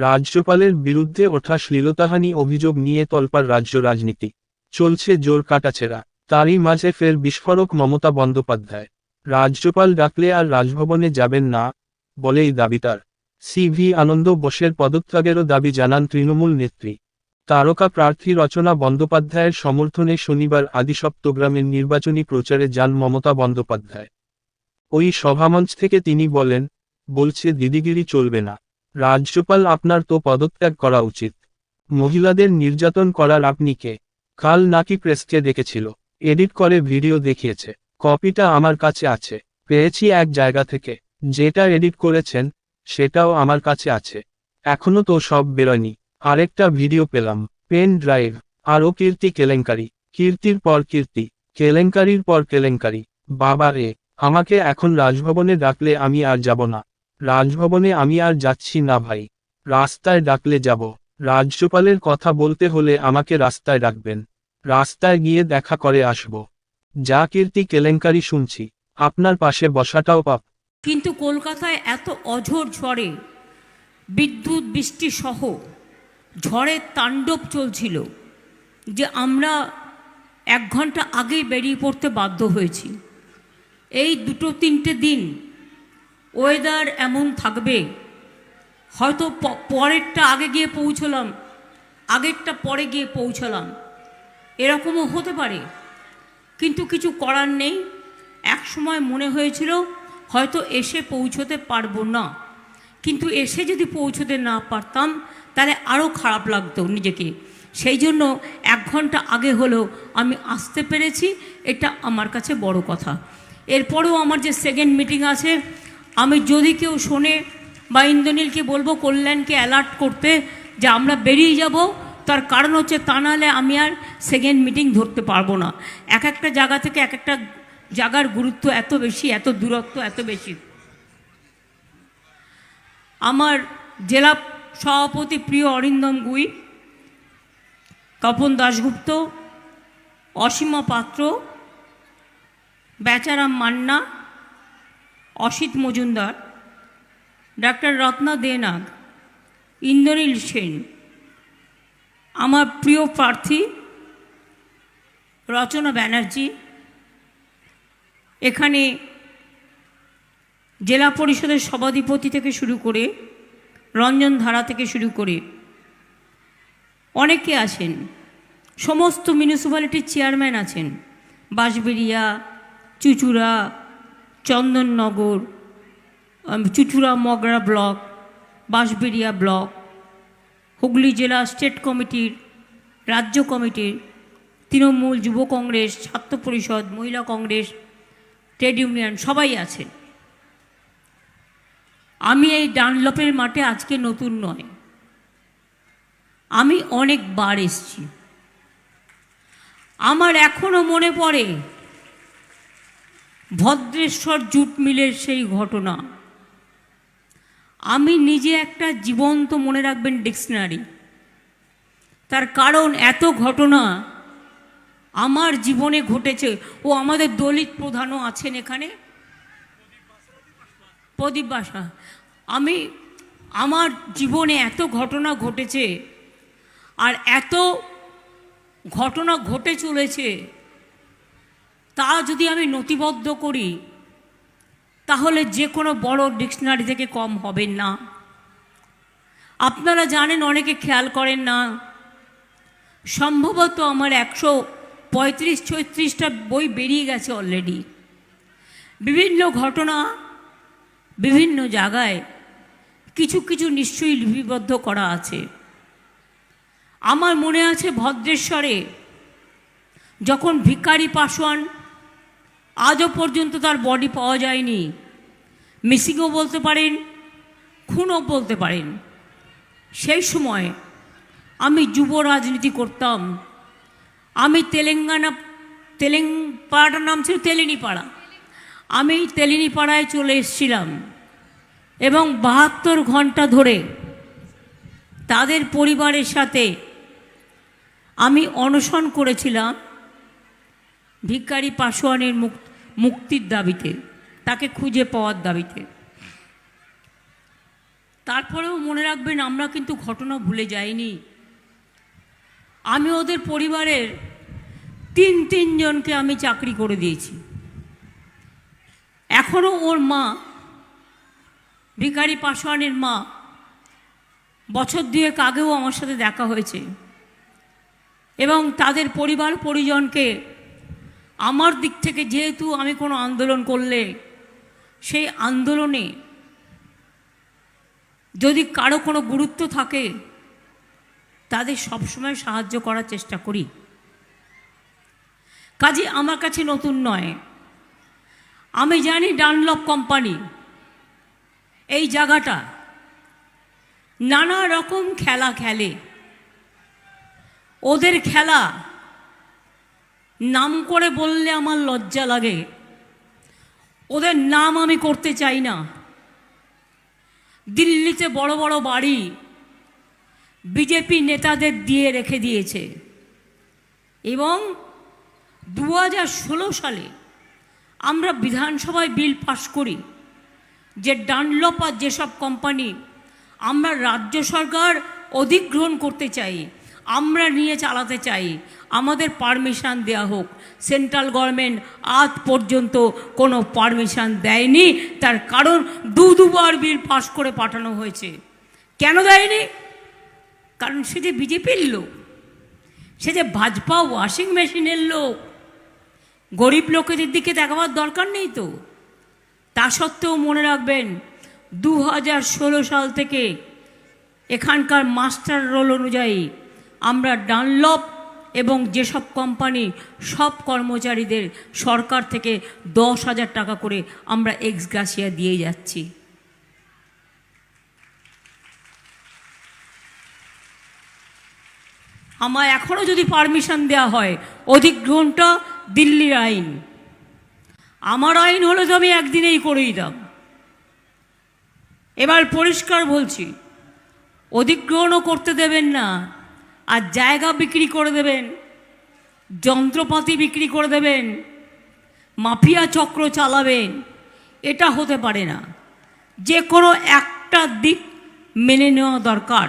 রাজ্যপালের বিরুদ্ধে ওঠা শ্লীলতাহানি অভিযোগ নিয়ে তোলপাড় রাজ্য রাজনীতি। চলছে জোর কাটাছেঁড়া। তারই মাঝে ফের বিস্ফোরক মমতা বন্দ্যোপাধ্যায়। রাজ্যপাল ডাকলে আর রাজভবনে যাবেন না বলেই দাবি তার। CV আনন্দ বোসের পদত্যাগেরও দাবি জানান তৃণমূল নেত্রী। তারকা প্রার্থী রচনা বন্দ্যোপাধ্যায়ের সমর্থনে শনিবার আদিসপ্তগ্রামের নির্বাচনী প্রচারে যান মমতা বন্দ্যোপাধ্যায়। ওই সভামঞ্চ থেকে তিনি বলেন, বলছে দিদিগিরি চলবে না। রাজ্যপাল আপনার তো পদত্যাগ করা উচিত। মহিলাদের নির্যাতন করার আপনি কে? কাল নাকি প্রেসকে দেখেছিল, এডিট করে ভিডিও দেখিয়েছে। কপিটা আমার কাছে আছে, পেয়েছি এক জায়গা থেকে। যেটা এডিট করেছেন সেটাও আমার কাছে আছে। এখনো তো সব বেরোয়নি। আরেকটা ভিডিও পেলাম, পেন ড্রাইভ। আরও কীর্তি কেলেঙ্কারি, কীর্তির পর কীর্তি, কেলেঙ্কারির পর কেলেঙ্কারি। বাবা রে, আমাকে এখন রাজভবনে ডাকলে আমি আর যাব না। রাজভবনে আমি আর যাচ্ছি না ভাই। রাস্তায় ডাকলে যাব। রাজ্যপালের কথা বলতে হলে আমাকে রাস্তায় ডাকবেন। রাস্তায় গিয়ে দেখা করে আসব। যা কীর্তি কেলেঙ্কারি শুনছি, আপনার পাশে বসাটাও পাপ। কিন্তু কলকাতায় এত অঝোর ঝড়ে বিদ্যুৎ বৃষ্টি সহ ঝড়ের তাণ্ডব চলছিল যে আমরা 1 ঘন্টা আগেই বেরিয়ে পড়তে বাধ্য হয়েছি। এই 2-3টে দিন ওয়েদার এমন থাকবে, হয়তো পরেরটা আগে গিয়ে পৌঁছলাম, আগেরটা পরে গিয়ে পৌঁছলাম, এরকমও হতে পারে। কিন্তু কিছু করার নেই। এক সময় মনে হয়েছিল হয়তো এসে পৌঁছতে পারবো না, কিন্তু এসে যদি পৌঁছতে না পারতাম তাহলে আরও খারাপ লাগতো নিজেকে। সেই জন্য 1 ঘন্টা আগে হলেও আমি আসতে পেরেছি, এটা আমার কাছে বড় কথা। এরপরেও আমার যে সেকেন্ড মিটিং আছে, আমি যদি কেউ শোনে বা ইন্দ্রনীলকে বলবো কল্যাণকে অ্যালার্ট করতে যে আমরা বেরিয়ে যাব, তার কারণ হচ্ছে তা নাহলে আমি আর সেকেন্ড মিটিং ধরতে পারবো না। এক একটা জায়গা থেকে এক একটা জায়গার গুরুত্ব এত বেশি, এত দূরত্ব এত বেশি। আমার জেলা সভাপতি প্রিয় অরিন্দম গুই, তপন দাশগুপ্ত, অসীমা পাত্র, বেচারাম মান্না, অসিত মজুমদার, ডাক্তার রত্না দেনাগ, ইন্দ্রনীল সেন, আমার প্রিয় প্রার্থী রচনা ব্যানার্জি, এখানে জেলা পরিষদের সভাধিপতি থেকে শুরু করে রঞ্জন ধারা থেকে শুরু করে অনেকে আছেন, সমস্ত মিউনিসিপ্যালিটির চেয়ারম্যান আছেন, বাঁশবেড়িয়া, চুঁচুড়া, চন্দননগর, চুঁচুড়া মগরা ব্লক, বাঁশবেড়িয়া ব্লক, হুগলি জেলা স্টেট কমিটির, রাজ্য কমিটির, তৃণমূল, যুব কংগ্রেস, ছাত্র পরিষদ, মহিলা কংগ্রেস, ট্রেড ইউনিয়ন সবাই আছে। আমি এই ডানলপের মাঠে আজকে নতুন নয়, আমি অনেকবার এসেছি। আমার এখনো মনে পড়ে ভদ্রেশ্বর জুট মিলের সেই ঘটনা। আমি নিজে একটা জীবন্ত, মনে রাখবেন, ডিকশনারি। তার কারণ এত ঘটনা আমার জীবনে ঘটেছে। ও আমাদের দলিত প্রধানও আছেন এখানে, প্রদীপ বাসা। আমার জীবনে এত ঘটনা ঘটেছে, আর এত ঘটনা ঘটে চলেছে, তা যদি আমি নথিবদ্ধ করি তাহলে যে কোনো বড় ডিকশনারি থেকে কম হবে না। আপনারা জানেন, অনেকে খেয়াল করেন না, সম্ভবত আমার 135-36টা বই বেরিয়ে গেছে অলরেডি। বিভিন্ন ঘটনা বিভিন্ন জায়গায় কিছু কিছু নিশ্চয়ই লিপিবদ্ধ করা আছে। আমার মনে আছে ভদ্রেশ্বরে যখন ভিখারি পাসওয়ান, আজও পর্যন্ত তার বডি পাওয়া যায়নি, মিসিংও বলতে পারেন, খুনও বলতে পারেন। সেই সময় আমি যুব রাজনীতি করতাম। আমি পাড়াটার নাম ছিল তেলিনিপাড়া। আমি তেলিনিপাড়ায় চলে এসেছিলাম এবং 72 ঘন্টা ধরে তাদের পরিবারের সাথে আমি অনশন করেছিলাম ভিখারি পাসওয়ানের মুক্তির দাবিতে, তাকে খুঁজে পাওয়ার দাবিতে। তারপরেও মনে রাখবেন, আমরা কিন্তু ঘটনা ভুলে যাইনি। আমি ওদের পরিবারের তিনজনকে আমি চাকরি করে দিয়েছি। এখনও ওর মা, ভিখারি পাশোয়ানের মা, বছর দুয়েক আগেও আমার সাথে দেখা হয়েছে এবং তাদের পরিবার পরিজনকে আমার দিক থেকে, যেহেতু আমি কোনো আন্দোলন করলে সেই আন্দোলনে যদি কারো কোনো গুরুত্ব থাকে তাদের সবসময় সাহায্য করার চেষ্টা করি। কাজে আমার কাছে নতুন নয়। আমি জানি ডানলপ কোম্পানি এই জায়গাটা নানা রকম খেলা খেলে। ওদের খেলা নাম করে বললে আমার লজ্জা লাগে। ওদের নাম আমি করতে চাই না। দিল্লিতে বড় বড় বাড়ি বিজেপি নেতাদের দিয়ে রেখে দিয়েছে এবং 2016 সালে আমরা বিধানসভায় বিল পাস করি যে ডানলপ আর যেসব কোম্পানি আমরা রাজ্য সরকার অধিগ্রহণ করতে চাই, আমরা নিয়ে চালাতে চাই, আমাদের পারমিশন দেয়া হোক। সেন্ট্রাল গভর্নমেন্ট আজ পর্যন্ত কোনো পারমিশন দেয়নি। তার কারণ দুবার বিল পাস করে পাঠানো হয়েছে। কেন দেয়নি? কারণ সে যে বিজেপির লোক, সে যে ভাজপা ওয়াশিং মেশিনের লোক, গরিব লোকেদের দিকে দেখাবার দরকার নেই তো। তা সত্ত্বেও মনে রাখবেন 2016 সাল থেকে এখানকার মাস্টার রোল অনুযায়ী আমরা ডানলপ এবং যেসব কোম্পানি সব কর্মচারীদের সরকার থেকে 10,000 টাকা করে আমরা এক্স গ্রাসিয়া দিয়ে যাচ্ছি। আমায় এখনও যদি পারমিশন দেওয়া হয়, অধিগ্রহণটা দিল্লির আইন, আমার আইন হলে তো আমি একদিনেই করে দিতাম। এবার পরিষ্কার বলছি, অধিগ্রহণও করতে দেবেন না, আর জায়গা বিক্রি করে দেবেন, যন্ত্রপাতি বিক্রি করে দেবেন, মাফিয়া চক্র চালাবেন, এটা হতে পারে না। যে কোনো একটা দিক মেনে নেওয়া দরকার।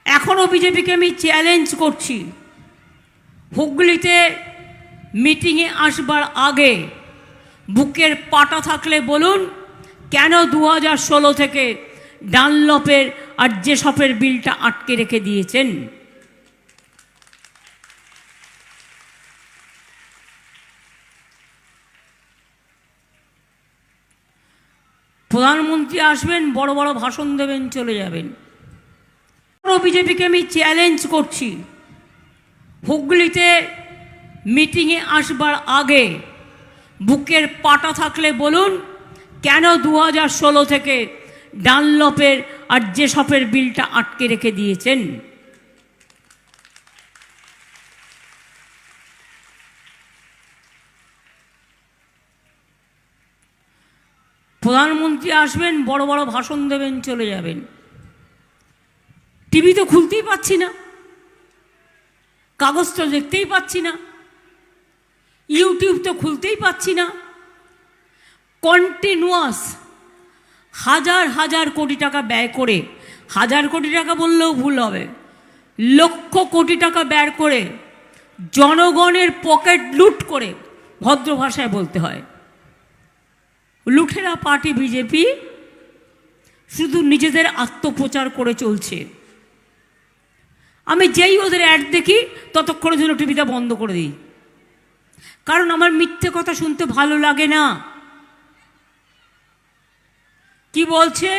এখনও বিজেপিকে আমি চ্যালেঞ্জ করছি, হুগলিতে মিটিংয়ে আসবার আগে বুকের পাটা থাকলে বলুন কেন 2016 থেকে ডানলপের আর যেসবের বিলটা আটকে রেখে দিয়েছেন। প্রধানমন্ত্রী আসবেন, বড় বড় ভাষণ দেবেন, চলে যাবেন। বিজেপিকে আমি চ্যালেঞ্জ করছি, হুগলিতে মিটিংয়ে আসবার আগে বুকের পাটা থাকলে বলুন কেন 2016 থেকে ডানলপের আর যেসবের বিলটা আটকে রেখে দিয়েছেন। প্রধানমন্ত্রী আসবেন, বড় বড় ভাষণ দেবেন, চলে যাবেন। টিভি তো খুলতেই পাচ্ছি না, কাগজ তো দেখতেই পাচ্ছি না, ইউটিউব তো খুলতেই পাচ্ছি না। কন্টিনিউয়াস হাজার হাজার কোটি টাকা ব্যয় করে, হাজার কোটি টাকা বললেও ভুল হবে, লক্ষ কোটি টাকা ব্যয় করে জনগণের পকেট লুট করে, ভদ্র ভাষায় বলতে হয়, লুঠেরা পার্টি বিজেপি শুধু নিজেদের আত্মপ্রচার করে চলছে। আমি যেই ওদের অ্যাড দেখি ততক্ষণের জন্য টিভিটা বন্ধ করে দিই, কারণ আমার মিথ্যে কথা শুনতে ভালো লাগে না। কি বলছে?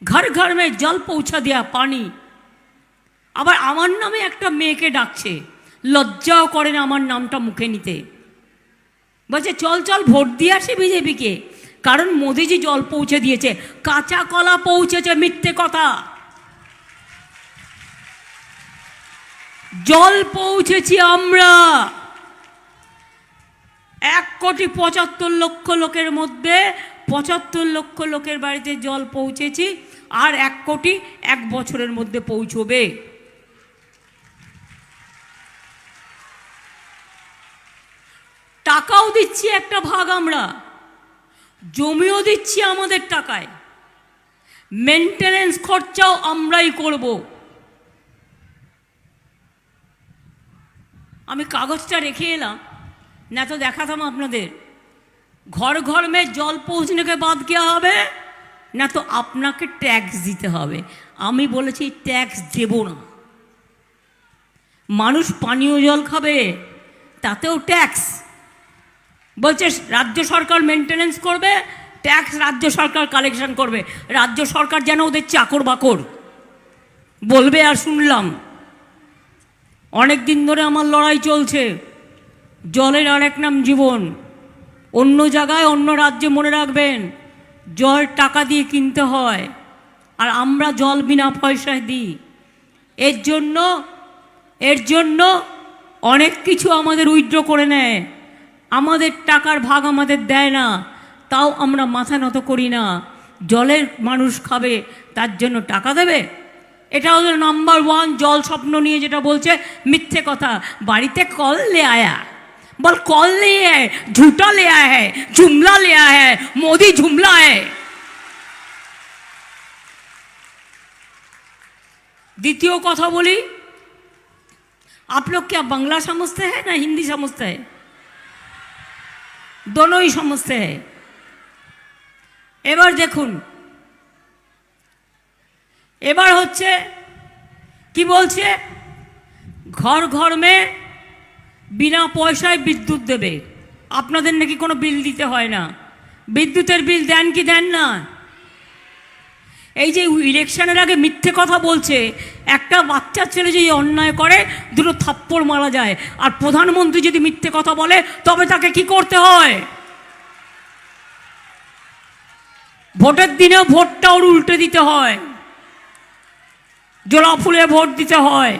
ঘর ঘর মে জল পৌঁছা দেয়া পানি। আবার আমার নামে একটা মেয়েকে ডাকছে, লজ্জাও করে না আমার নামটা মুখে নিতে। বলছে চল চল ভোট দিয়ে আসি বিজেপিকে, কারণ মোদিজি জল পৌঁছে দিয়েছে। কাঁচা কলা পৌঁছেছে, মিথ্যে কথা। জল পৌঁছেছি আমরা। 1,75,00,000 লোকের মধ্যে 75 লক্ষ লোকের বাড়িতে জল পৌঁছেছি, আর 1 কোটি 1 বছরের মধ্যে পৌঁছবে। টাকাও দিচ্ছি একটা ভাগ, আমরা জমিও দিচ্ছি আমাদের টাকায়। মেনটেনেন্স খরচাও আমরাই করব। আমি কাগজটা রেখে এলাম, না তো দেখাতাম আপনাদের। ঘর ঘর মে জল পৌঁছনেকে বাদ কিয়া হবে, না তো আপনাকে ট্যাক্স দিতে হবে। আমি বলেছি ট্যাক্স দেব না। মানুষ পানীয় জল খাবে, তাতেও ট্যাক্স। বলছে রাজ্য সরকার মেনটেনেন্স করবে, ট্যাক্স রাজ্য সরকার কালেকশন করবে। রাজ্য সরকার যেন ওদের চাকর বাকর বলবে। আর শুনলাম অনেক দিন ধরে আমার লড়াই চলছে, জলের আরেক নাম জীবন। অন্য জায়গায় অন্য রাজ্যে মনে রাখবেন জল টাকা দিয়ে কিনতে হয়, আর আমরা জল বিনা পয়সায় দিই। এর জন্য অনেক কিছু আমাদের উইথড্র করে নেয়, আমাদের টাকার ভাগ আমাদের দেয় না, তাও আমরা মাথা নত করি না। জলের মানুষ খাবে, তার জন্য টাকা দেবে। এটা হলো নাম্বার ওয়ান। জল স্বপ্ন নিয়ে যেটা বলছে মিথ্যে কথা। বাড়িতে কল লে আয়া, বল कॉल नहीं है, झूठा ले आया है, जुमला ले आया है, मोदी जुमला है। द्वितीय कथा बोली, आप लोग क्या बांग्ला समझते हैं ना हिंदी समझते हैं? दोनों ही समझते हैं। এবার দেখুন, এবার হচ্ছে কি বলছে, ঘর ঘর মে বিনা পয়সায় বিদ্যুৎ দেবে। আপনাদের নাকি কোনো বিল দিতে হয় না। বিদ্যুতের বিল দেন কি দেন না? এই যে ইলেকশনের আগে মিথ্যে কথা বলছে, একটা বাচ্চা ছেলে যদি অন্যায় করে দুটো থাপ্পড় মারা যায়, আর প্রধানমন্ত্রী যদি মিথ্যে কথা বলে তবে তাকে কি করতে হয়? ভোটের দিনেও ভোটটা ওর উল্টে দিতে হয়, জোড়া ফুলে ভোট দিতে হয়।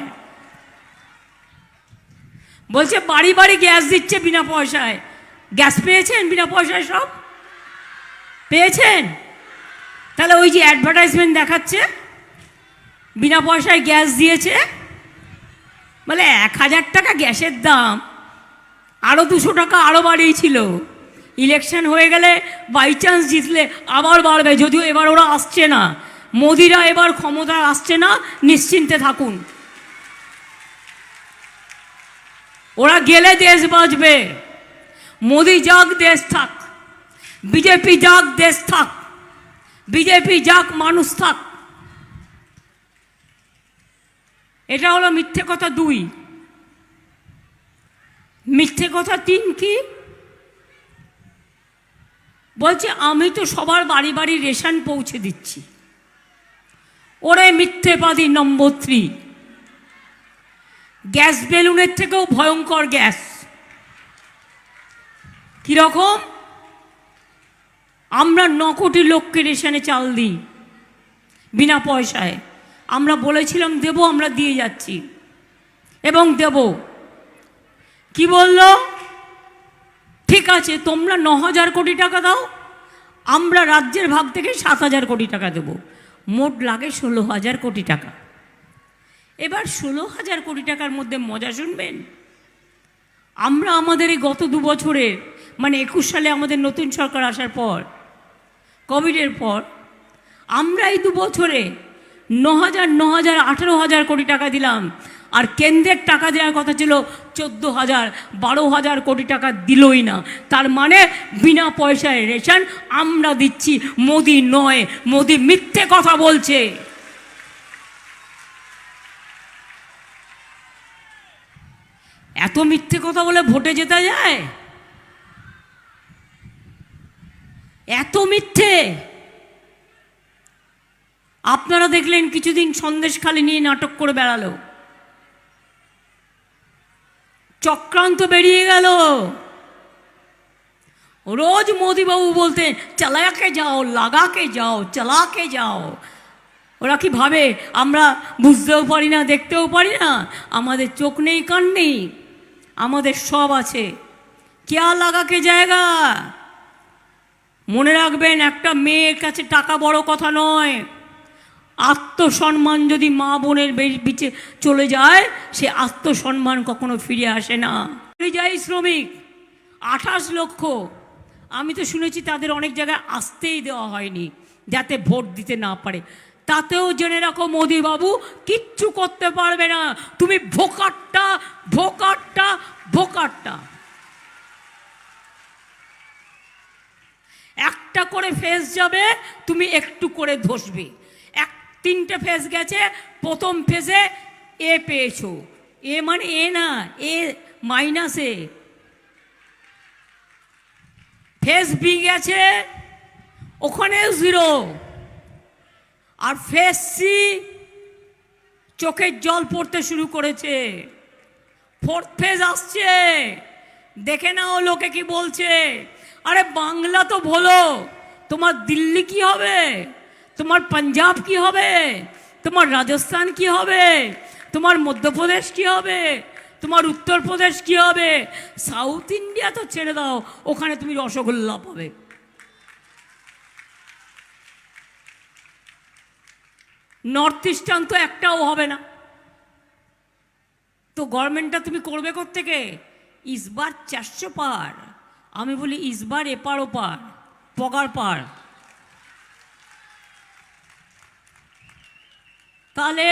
বলছে বাড়ি বাড়ি গ্যাস দিচ্ছে বিনা পয়সায়। গ্যাস পেয়েছেন বিনা পয়সায়? সব পেয়েছেন? তাহলে ওই যে অ্যাডভার্টাইজমেন্ট দেখাচ্ছে বিনা পয়সায় গ্যাস দিয়েছে, বলে 1000 টাকা গ্যাসের দাম, আরও 200 টাকা আরও বাড়িয়েছিল। ইলেকশন হয়ে গেলে বাই চান্স জিতলে আবার বাড়বে, যদিও এবার ওরা আসছে না, মোদিরা এবার ক্ষমতায় আসছে না, নিশ্চিন্তে থাকুন। ওরা গেলে দেশ বাঁচবে। মোদি যাক দেশ থাক, বিজেপি যাক দেশ থাক, বিজেপি যাক মানুষ থাক। এটা হলো মিথ্যে কথা 2। মিথ্যে কথা 3 কি বলছে, আমি তো সবার বাড়ি বাড়ি রেশন পৌঁছে দিচ্ছি। ওরে মিথ্যেবাদী নম্বর 3। গ্যাস বেলুনের থেকেও ভয়ঙ্কর গ্যাস। কিরকম? আমরা 9 কোটি লোককে রেশনে চাল দিই বিনা পয়সায়। আমরা বলেছিলাম দেব, আমরা দিয়ে যাচ্ছি এবং দেব। কি বলল? ঠিক আছে, তোমরা 9000 কোটি টাকা দাও, আমরা রাজ্যের ভাগ থেকে 7000 কোটি টাকা দেব। মোট লাগে 16000 কোটি টাকা। এবার 16000 কোটি টাকার মধ্যে মজা শুনবেন। আমরা আমাদের এই গত 2 বছরের, মানে 21 সালে আমাদের নতুন সরকার আসার পর, কোভিডের পর, আমরা এই 2 বছরে 9000, 18,000 কোটি টাকা দিলাম। আর কেন্দ্রের টাকা দেওয়ার কথা ছিল 14,000, 12,000 কোটি টাকা দিলই না। তার মানে বিনা পয়সায় রেশন আমরা দিচ্ছি, মোদি নয়। মোদি মিথ্যে কথা বলছে। এত মিথ্যে কথা বলে ভোটে জেতা যায়? এত মিথ্যে? আপনারা দেখলেন কিছুদিন সন্দেশখালি নিয়ে নাটক করে বেড়ালো, চক্রান্ত বেরিয়ে গেল। রোজ মোদিবাবু বলতেন চালাকে যাও, লাগাকে যাও, চালাকে যাও। ওরা কি ভাবে আমরা বুঝতেও পারি না, দেখতেও পারি না? আমাদের চোখ নেই, কান নেই, আমাদের সব আছে। কেয়া লাগাকে জায়গা। মনে রাখবেন, একটা মেয়ের কাছে টাকা বড় কথা নয়। আত্মসম্মান যদি মা বোনের বিচে চলে যায়, সে আত্মসম্মান কখনো ফিরে আসে না। পরিযায়ী শ্রমিক 28 লক্ষ। আমি তো শুনেছি তাদের অনেক জায়গায় আসতেই দেওয়া হয়নি, যাতে ভোট দিতে না পারে। তাতেও জেনে রাখো মোদি বাবু কিচ্ছু করতে পারবে না, তুমি ভোকারটা ভোকারটা ভোকারটা। একটা করে ফেস যাবে, তুমি একটু করে ধসবে। 3টে ফেস গেছে, প্রথম ফেজে এ পেয়েছো, এ মানে এ না, এ মাইনাসে। ফেস বি গেছে, ওখানে 0। আর ফেস সি চোখের জল পড়তে শুরু করেছে। 4th ফেজ আসছে, দেখে নাও লোকে কি বলছে। আরে বাংলা তো বলো, তোমার দিল্লি কি হবে, তোমার পাঞ্জাব কি হবে, তোমার রাজস্থান কি হবে, তোমার মধ্যপ্রদেশ কি হবে, তোমার উত্তরপ্রদেশ কি হবে। সাউথ ইন্ডিয়া তো ছেড়ে দাও, ওখানে তুমি রসগোল্লা পাবে। নর্থ ইস্টার্ন তো একটাও হবে না। তো গভর্নমেন্টটা তুমি করবে কোত্থেকে? ইসবার 400 পার। আমি বলি ইসবার এপার ওপার, পগার পার। তাহলে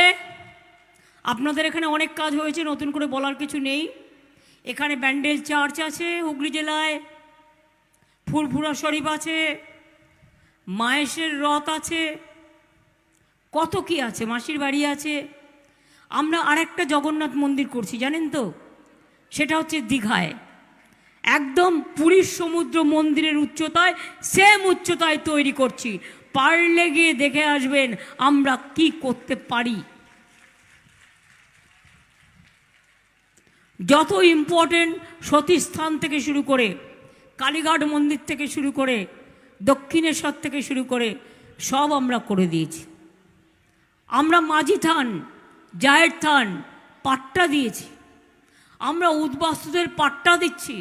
আপনাদের এখানে অনেক কাজ হয়েছে, নতুন করে বলার কিছু নেই। এখানে ব্যান্ডেল চার্চ আছে হুগলি জেলায়, ফুরফুরা শরীফ আছে, মায়েশের রথ আছে, কত কি আছে, মাসির বাড়ি আছে। আমরা আরেকটা জগন্নাথ মন্দির করছি জানেন তো, সেটা হচ্ছে দীঘায়, একদম পুরীর সমুদ্র মন্দিরের উচ্চতায়, সেম উচ্চতায় তৈরি করছি। পারলে গিয়ে দেখে আসবেন আমরা কি করতে পারি। যত ইম্পর্টেন্ট সতীস্থান থেকে শুরু করে, কালীঘাট মন্দির থেকে শুরু করে, দক্ষিণেশ্বর থেকে শুরু করে সব আমরা করে দিয়েছি। আমরা মাঝি থান, জায়ের থান পাট্টা দিয়েছি, আমরা উদ্বাস্তুদের পাট্টা দিচ্ছি।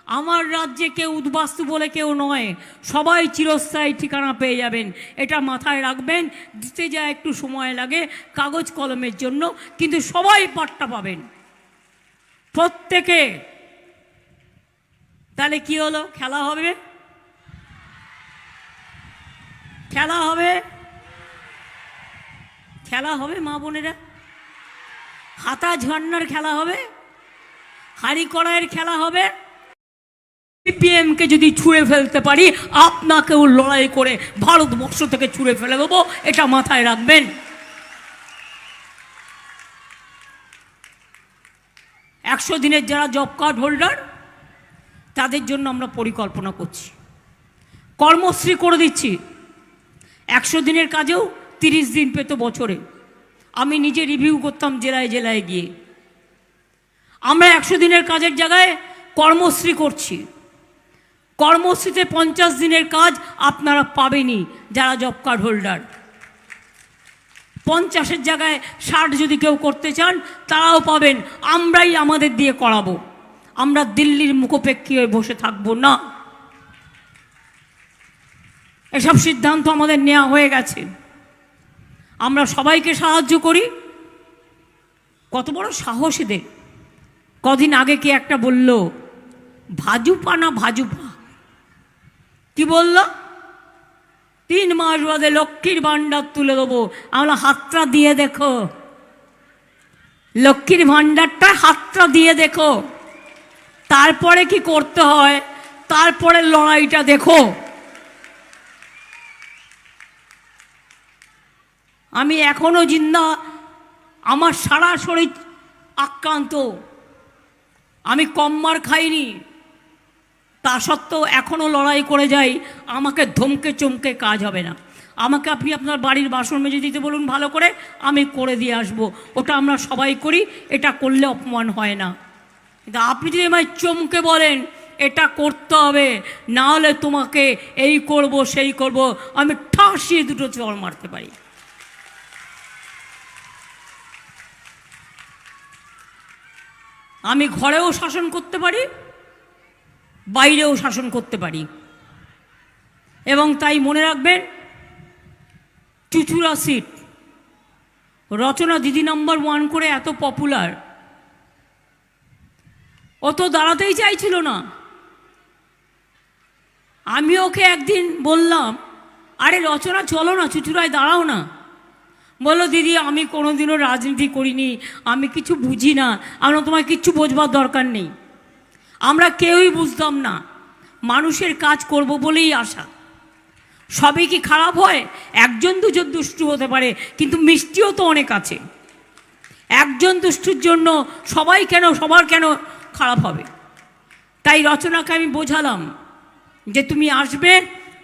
আমার রাজ্যে কেউ উদ্বাস্তু বলে কেউ নয়, সবাই চিরস্থায়ী ঠিকানা পেয়ে যাবেন, এটা মাথায় রাখবেন। দিতে যায় একটু সময় লাগে কাগজ কলমের জন্য, কিন্তু সবাই পাট্টা পাবেন প্রত্যেকে। তাহলে কি হলো? খেলা হবে, খেলা হবে, খেলা হবে মা বোনেরা। হাতা ঝর্ণার খেলা হবে, হাড়ি কড়াইয়ের খেলা হবে। সিপিএমকে যদি ছুঁড়ে ফেলতে পারি, আপনাকেও লড়াই করে ভারতবর্ষ থেকে ছুঁড়ে ফেলে দেবো, এটা মাথায় রাখবেন। 100 দিনের যারা জব কার্ড হোল্ডার, তাদের জন্য আমরা পরিকল্পনা করছি, কর্মশ্রী করে দিচ্ছি। 100 দিনের কাজেও 30 দিন পেত বছরে। আমি নিজে রিভিউ করতাম জেলায় জেলায় গিয়ে। আমরা 100 দিনের কাজের জায়গায় কর্মশ্রী করছি। কর্মশ্রীতে 50 দিনের কাজ আপনারা পাবেনই যারা জব কার্ড হোল্ডার। 50-এর জায়গায় 60 যদি কেউ করতে চান তারাও পাবেন, আমরাই আমাদের দিয়ে করাবো। আমরা দিল্লির মুখোপেক্ষী হয়ে বসে থাকবো না। এসব সিদ্ধান্ত আমাদের নেওয়া হয়ে গেছে। আমরা সবাইকে সাহায্য করি। কত বড় সাহস এদের! কদিন আগে কি একটা বলল, ভাজুপা না ভাজুপা, কি বলল? 3 মাস বাদে লক্ষ্মীর ভাণ্ডার তুলে দেবো। আমরা হাতটা দিয়ে দেখো, লক্ষ্মীর ভাণ্ডারটা হাতটা দিয়ে দেখো, তারপরে কি করতে হয়, তারপরে লড়াইটা দেখো। আমি এখনো জিন্দা, আমার সারা শরীর আক্রান্ত, আমি কম মার খাইনি, তা সত্ত্বেও এখনও লড়াই করে যাই। আমাকে ধমকে চমকে কাজ হবে না। আমাকে আপনি আপনার বাড়ির বাসন মেজে দিতে বলুন ভালো করে, আমি করে দিয়ে আসবো। ওটা আমরা সবাই করি, এটা করলে অপমান হয় না। কিন্তু আপনি যদি আমায় চমকে বলেন এটা করতে হবে, না হলে তোমাকে এই করব সেই করব, আমি ঠাসিয়ে 2টো চড় মারতে পারি। আমি ঘরেও শাসন করতে পারি, বাইরেও শাসন করতে পারি। এবং তাই মনে রাখবেন, চুচুড়া সিট রচনা দিদি নাম্বার 1 করে এত পপুলার, ও তো দাঁড়াতেই চাইছিল না। আমি ওকে একদিন বললাম, আরে রচনা চলো না, চুচুড়ায় দাঁড়াও না। বলো দিদি আমি কোনোদিনও রাজনীতি করিনি, আমি কিছু বুঝি না। আমরা তোমার কিচ্ছু বোঝবার দরকার নেই, আমরা কেউই বুঝতাম না, মানুষের কাজ করব বলেই আশা। সবই কি খারাপ হয়? একজন দুজন দুষ্টু হতে পারে, কিন্তু মিষ্টিও তো অনেক আছে। একজন দুষ্টুর জন্য সবার কেন খারাপ হবে? তাই রচনাকে আমি বোঝালাম যে তুমি আসবে,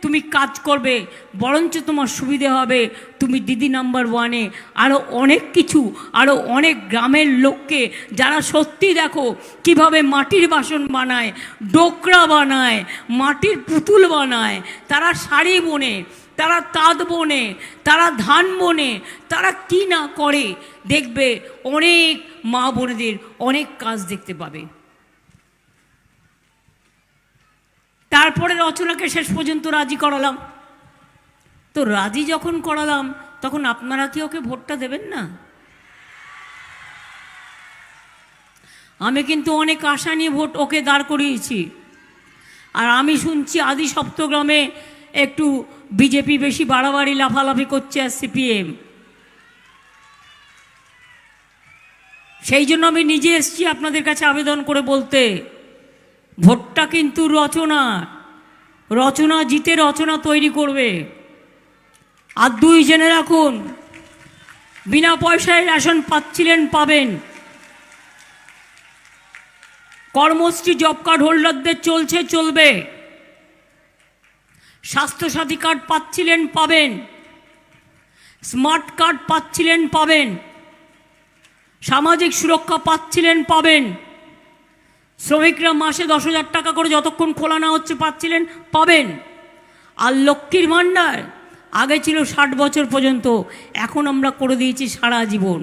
তুমি কাজ করবে, বরঞ্চ তোমার সুবিধে হবে। তুমি দিদি নাম্বার ওয়ানে আরও অনেক কিছু, আরও অনেক গ্রামের লোককে যারা সত্যি দেখো কিভাবে মাটির বাসন বানায়, ডোকরা বানায়, মাটির পুতুল বানায়, তারা শাড়ি বোনে, তারা তাঁত বোনে, তারা ধান বোনে, তারা কি না করে, দেখবে অনেক মা বোনেদের অনেক কাজ দেখতে পাবে। তারপরে রচনাকে শেষ পর্যন্ত রাজি করালাম। তো রাজি যখন করালাম তখন আপনারা কি ওকে ভোটটা দেবেন না? আমি কিন্তু অনেক আশা নিয়ে ভোট ওকে দাঁড় করিয়েছি। আর আমি শুনছি আদি সপ্তগ্রামে একটু বিজেপি বেশি বাড়াবাড়ি লাফালাফি করছে আর সিপিএম। সেই জন্য আমি নিজে এসেছি আপনাদের কাছে আবেদন করে বলতে, ভোটটা কিন্তু রচনা জিতে রচনা তৈরি করবে। আর দুই জেনে রাখুন, বিনা পয়সায় রেশন পাচ্ছিলেন, পাবেন। কর্মশ্রী জব কার্ড হোল্ডারদের চলবে। স্বাস্থ্যসাথী কার্ড পাচ্ছিলেন, পাবেন। স্মার্ট কার্ড পাচ্ছিলেন, পাবেন। সামাজিক সুরক্ষা পাচ্ছিলেন, পাবেন। শ্রমিকরা মাসে 10,000 টাকা করে যতক্ষণ খোলা না হচ্ছে পাচ্ছিলেন, পাবেন। আর লক্ষ্মীর ভাণ্ডার আগে ছিল 60 বছর পর্যন্ত, এখন আমরা করে দিয়েছি সারা জীবন।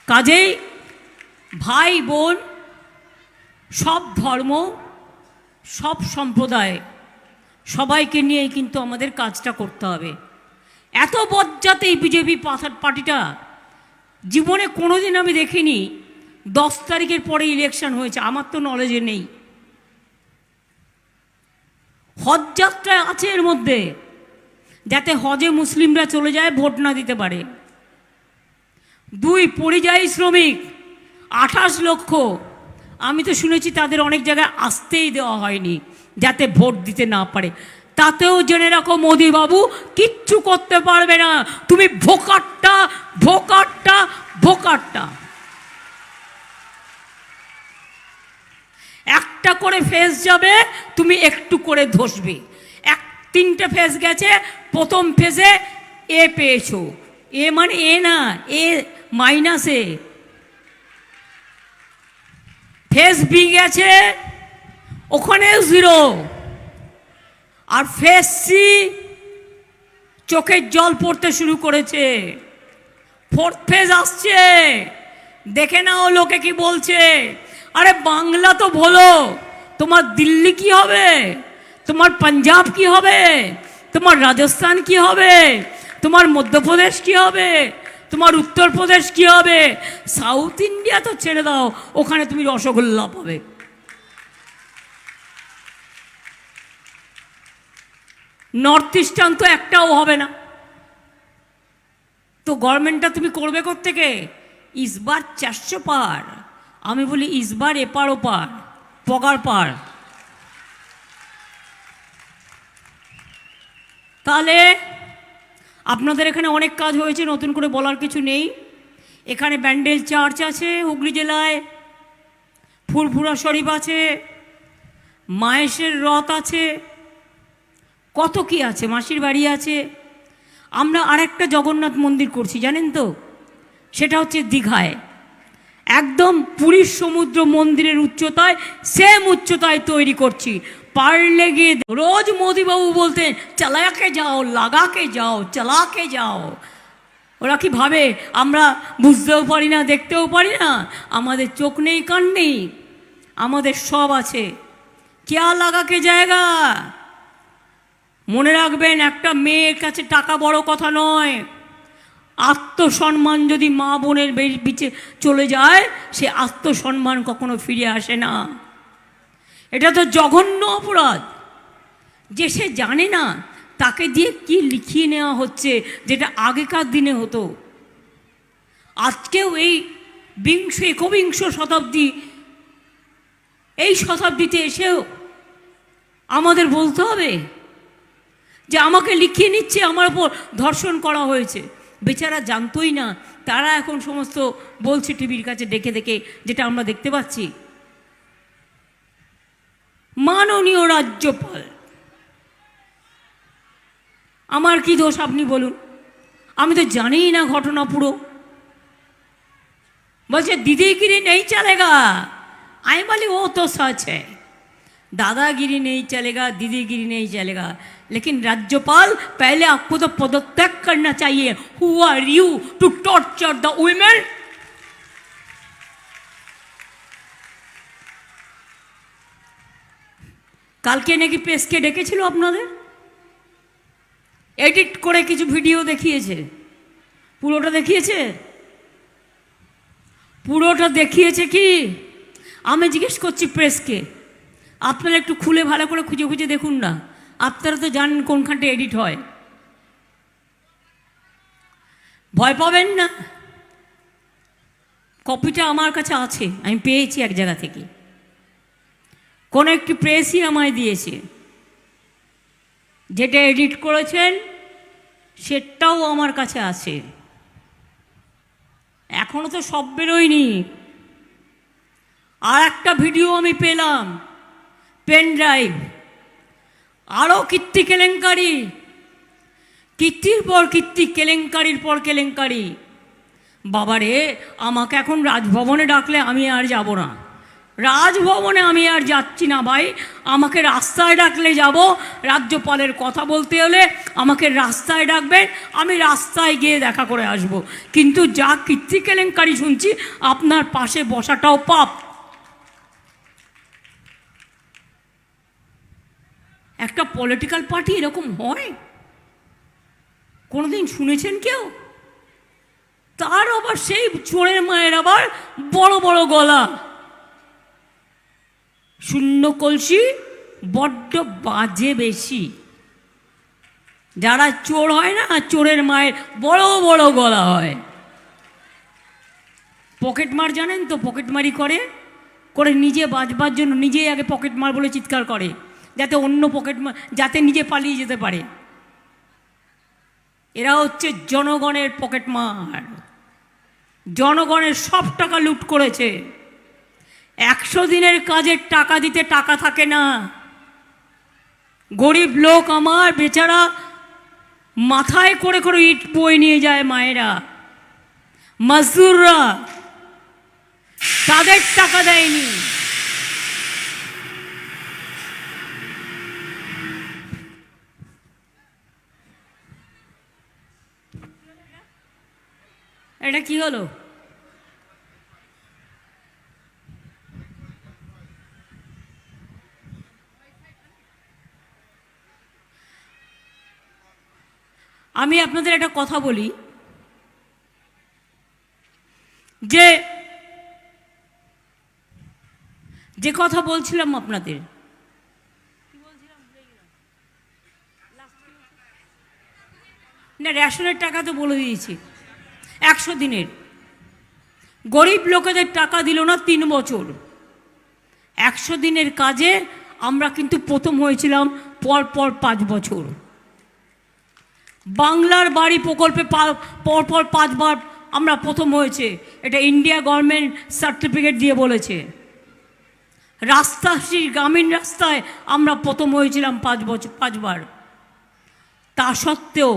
কাজেই ভাই বোন, সব ধর্ম, সব সম্প্রদায়, সবাইকে নিয়েই কিন্তু আমাদের কাজটা করতে হবে। এত বজ্জাতে এই বিজেপি পার্টিটা জীবনে কোনোদিন আমি দেখিনি। 10 তারিখের পরে ইলেকশন হয়েছে, আমার তো নলেজে নেই। হজ যাত্রায় আছে এর মধ্যে, যাতে হজে মুসলিমরা চলে যায়, ভোট না দিতে পারে। 2 পরিযায়ী শ্রমিক 28 লক্ষ, আমি তো শুনেছি তাদের অনেক জায়গায় আসতেই দেওয়া হয়নি যাতে ভোট দিতে না পারে। তাতেও জেনে রাখো মোদি বাবু কিচ্ছু করতে পারবে না। তুমি ভোকারটা ভোকারটা ভোকারটা। একটা করে ফেজ যাবে, তুমি একটু করে ধসবে। 3টে ফেজ গেছে, প্রথম ফেজে এ পেয়েছো, এ মানে এ না, এ মাইনাসে। ফেজ বি গেছে, ওখানে 0। আর ফেজ সি চোখের জল পড়তে শুরু করেছে। 4th ফেজ আসছে, দেখে নাও লোকে কি বলছে। আরে বাংলা তো বলো, তোমার দিল্লি কি হবে, তোমার পাঞ্জাব কি হবে, তোমার রাজস্থান কি হবে, তোমার মধ্যপ্রদেশ কি হবে, তোমার উত্তরপ্রদেশ কি হবে। সাউথ ইন্ডিয়া তো ছেড়ে দাও, ওখানে তুমি রসগোল্লা পাবে। নর্থ ইস্টার্ন তো একটাও হবে না। তো গভর্নমেন্টটা তুমি করবে কোত্থেকে? ইসবার 400 পার। আমি বলি ইসবার এপার ওপার, পগার পার। তাহলে আপনাদের এখানে অনেক কাজ হয়েছে, নতুন করে বলার কিছু নেই। এখানে ব্যান্ডেল চার্চ আছে হুগলি জেলায়, ফুরফুরা শরীফ আছে, মায়েশের রথ আছে, কত কি আছে, মাসির বাড়ি আছে। আমরা আরেকটা জগন্নাথ মন্দির করছি জানেন তো, সেটা হচ্ছে দীঘায়। একদম পুরীর সমুদ্র মন্দিরের উচ্চতায়, সেম উচ্চতায় তৈরি করছি। পারলে গিয়ে রোজ মোদিবাবু বলতেন চালাকে যাও, লাগাকে যাও, চালাকে যাও। ওরা কি ভাবে আমরা বুঝতেও পারি না, দেখতেও পারি না? আমাদের চোখ নেই, কান নেই, আমাদের সব আছে। কেয়া লাগাকে জায়গা। মনে রাখবেন, একটা মেয়ের কাছে টাকা বড় কথা নয়। আত্মসম্মান যদি মা বোনের বিচে চলে যায়, সে আত্মসম্মান কখনো ফিরে আসে না। এটা তো জঘন্য অপরাধ। যে সে জানে না তাকে দিয়ে কি লিখিয়ে নেওয়া হচ্ছে, যেটা আগেকার দিনে হতো। আজকেও এই একবিংশ শতাব্দী, এই শতাব্দীতে এসেও আমাদের বলতে হবে যে আমাকে লিখিয়ে নিচ্ছে, আমার উপর ধর্ষণ করা হয়েছে। বেচারা জানতোই না, তারা এখন সমস্ত বলছে টিভির কাছে ডেকে ডেকে, যেটা আমরা দেখতে পাচ্ছি। মাননীয় রাজ্যপাল, আমার কি দোষ আপনি বলুন? আমি তো জানিই না ঘটনা পুরো। বলছে दीदीगिरी नहीं चलेगा। आई बोली वो तो सच है, दादागिरी नहीं चलेगा, दीदीगिरी नहीं चलेगा, लेकिन राज्यपाल पहले आपको तो पदत्याग करना चाहिए। Who are you to torture the women? কালকে নাকি প্রেসকে ডেকেছিল আপনাদের, এডিট করে কিছু ভিডিও দেখিয়েছে। পুরোটা দেখিয়েছে? পুরোটা দেখিয়েছে কি? আমি জিজ্ঞেস করছি প্রেসকে, আপনারা একটু খুলে ভালো করে খুঁজে খুঁজে দেখুন না, আপনারা তো জানেন কোনখানটা এডিট হয়। ভয় পাবেন না, কপিটা আমার কাছে আছে, আমি পেয়েছি এক জায়গা থেকে, কোনো একটি প্রেসই আমায় দিয়েছে। যেটা এডিট করেছেন সেটাও আমার কাছে আছে, এখনো তো সব বেরোয়নি। আর একটা ভিডিও আমি পেলাম, পেন ড্রাইভ, আরও কীর্তি কেলেঙ্কারি, কীর্তির পর কীর্তি, কেলেঙ্কারির পর কেলেঙ্কারি। বাবারে, আমাকে এখন রাজভবনে ডাকলে আমি আর যাব না, রাজভবনে আমি আর যাচ্ছি না ভাই। আমাকে রাস্তায় ডাকলে যাব, রাজ্যপালের কথা বলতে হলে আমাকে রাস্তায় ডাকবেন, আমি রাস্তায় গিয়ে দেখা করে আসব। কিন্তু যা কীর্তি কেলেঙ্কারি শুনছি, আপনার পাশে বসাটাও পাপ। একটা পলিটিক্যাল পার্টি এরকম হয়? কোনোদিন শুনেছেন কেউ? তার আবার সেই চোরের মায়ের আবার বড় বড় গলা, শূন্য কলসি, বড্ড বাজে বেশি। যারা চোর হয় না, চোরের মায়ের বড় বড় গলা হয়। পকেটমার জানেন তো, পকেটমারি করে করে নিজে বাঁচবার জন্য নিজেই আগে পকেটমার বলে চিৎকার করে, যাতে অন্য পকেটমার, যাতে নিজে পালিয়ে যেতে পারে। এরা হচ্ছে জনগণের পকেটমার, জনগণের সব টাকা লুট করেছে। 100 দিনের কাজের টাকা দিতে টাকা থাকে না। গরিব লোক আমার বেচারা মাথায় করে করে ইট বয়ে নিয়ে যায় মায়েরা, মজদুররা, তাদের টাকা দেয়নি। এটা কি হলো? আমি আপনাদের একটা কথা বলি, যে কথা বলছিলাম আপনাদের, না রেশনের টাকা তো বলে দিয়েছি, 100 দিনের গরিব লোকেদের টাকা দিল না 3 বছর। 100 দিনের কাজে আমরা কিন্তু প্রথম হয়েছিলাম পর পর 5 বছর। বাংলার বাড়ি প্রকল্পে পর পর 5 বার আমরা প্রথম হয়েছে, এটা ইন্ডিয়া গভর্নমেন্ট সার্টিফিকেট দিয়ে বলেছে। রাস্তাশ্রী গ্রামীণ রাস্তায় আমরা প্রথম হয়েছিলাম 5 বার। তা সত্ত্বেও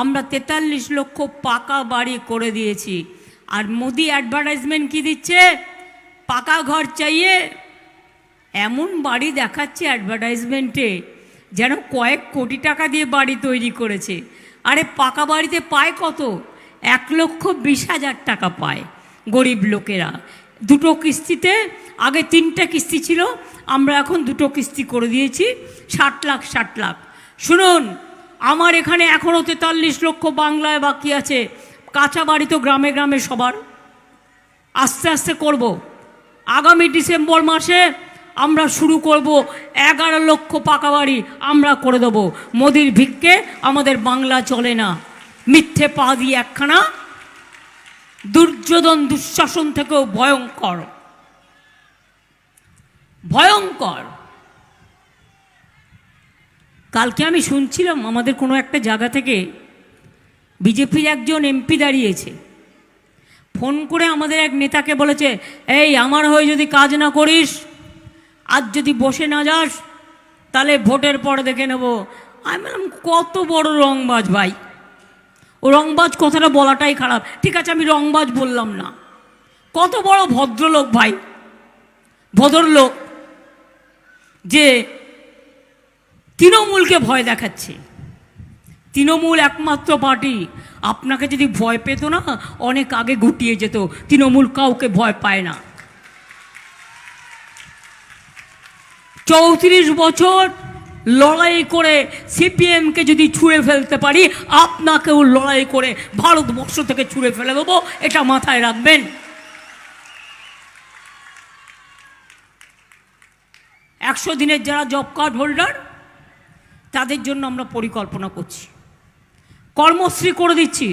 আমরা 43 লক্ষ পাকা বাড়ি করে দিয়েছি। আর মোদি অ্যাডভার্টাইজমেন্ট কি দিচ্ছে? পাকা ঘর চাইয়ে, এমন বাড়ি দেখাচ্ছে অ্যাডভার্টাইজমেন্টে যেন কয়েক কোটি টাকা দিয়ে বাড়ি তৈরি করেছে। আরে পাকা বাড়িতে পায় কত? 1,20,000 টাকা পায় গরিব লোকেরা। 2টো কিস্তিতে, আগে 3টে কিস্তি ছিল, আমরা এখন 2টো কিস্তি করে দিয়েছি, 60 লাখ 60 লাখ। শুনুন, আমার এখানে এখনও 43 লক্ষ বাংলায় বাকি আছে। কাঁচা বাড়ি তো গ্রামে গ্রামে সবার, আস্তে আস্তে করব। আগামী ডিসেম্বর মাসে আমরা শুরু করব 11 লক্ষ পাকা বাড়ি আমরা করে দেবো। মোদির ভিক্ষে আমাদের বাংলা চলে না। মিথ্যে পা দিয়ে একখানা, দুর্যোধন দুঃশাসন থেকেও ভয়ঙ্কর, ভয়ঙ্কর। কালকে আমি শুনছিলাম আমাদের কোনো একটা জায়গা থেকে বিজেপির একজন এমপি দাঁড়িয়েছে, ফোন করে আমাদের এক নেতাকে বলেছে, এই আমার হয়ে যদি কাজ না করিস, আজ যদি বসে না যাস, তাহলে ভোটের পরে দেখে নেব। আমি বললাম, কত বড় রংবাজ ভাই! ও রংবাজ কথাটা বলাটাই খারাপ, ঠিক আছে আমি রংবাজ বললাম না। কত বড় ভদ্রলোক ভাই, ভদ্রলোক, যে তৃণমূলকে ভয় দেখাচ্ছে। তৃণমূল একমাত্র পার্টি, আপনাকে যদি ভয় পেত না অনেক আগে গুটিয়ে যেত। তৃণমূল কাউকে ভয় পায় না। 34 বছর লড়াই করে সিপিএমকে যদি ছুঁড়ে ফেলতে পারি, আপনাকেও লড়াই করে ভারতবর্ষ থেকে ছুঁড়ে ফেলে দেবো, এটা মাথায় রাখবেন। 100 দিনের যারা জব কার্ড হোল্ডার, তাদের জন্য আমরা পরিকল্পনা করছি, কর্মশ্রী করে দিচ্ছি।